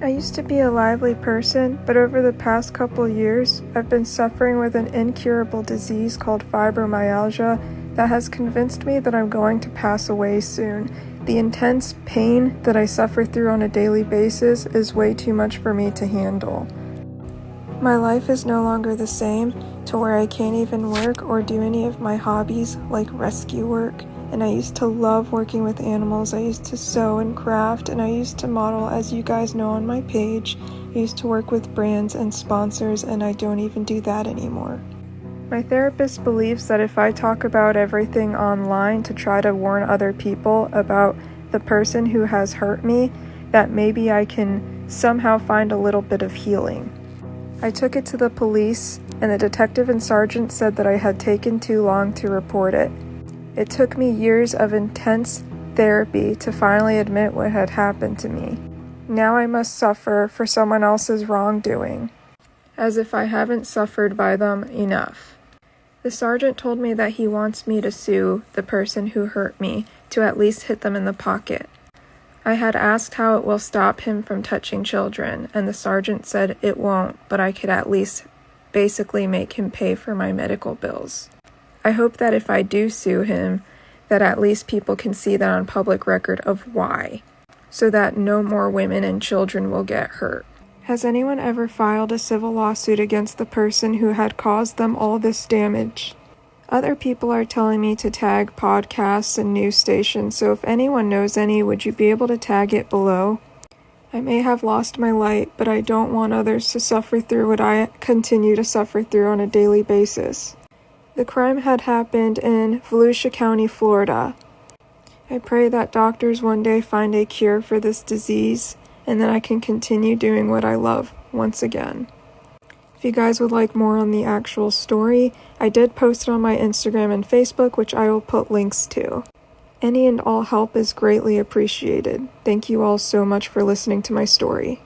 I used to be a lively person, but over the past couple years, I've been suffering with an incurable disease called fibromyalgia that has convinced me that I'm going to pass away soon. The intense pain that I suffer through on a daily basis is way too much for me to handle. My life is no longer the same, to where I can't even work or do any of my hobbies like rescue work. And I used to love working with animals. I used to sew and craft, and I used to model, as you guys know on my page. I used to work with brands and sponsors, and I don't even do that anymore. My therapist believes that if I talk about everything online to try to warn other people about the person who has hurt me, that maybe I can somehow find a little bit of healing. I took it to the police, and the detective and sergeant said that I had taken too long to report it. It took me years of intense therapy to finally admit what had happened to me. Now I must suffer for someone else's wrongdoing, as if I haven't suffered by them enough. The sergeant told me that he wants me to sue the person who hurt me to at least hit them in the pocket. I had asked how it will stop him from touching children, and the sergeant said it won't, but I could at least basically make him pay for my medical bills. I hope that if I do sue him, that at least people can see that on public record of why, so that no more women and children will get hurt. Has anyone ever filed a civil lawsuit against the person who had caused them all this damage? Other people are telling me to tag podcasts and news stations, so if anyone knows any, would you be able to tag it below? I may have lost my light, but I don't want others to suffer through what I continue to suffer through on a daily basis. The crime had happened in Volusia County, Florida. I pray that doctors one day find a cure for this disease, and that I can continue doing what I love once again. If you guys would like more on the actual story, I did post it on my Instagram and Facebook, which I will put links to. Any and all help is greatly appreciated. Thank you all so much for listening to my story.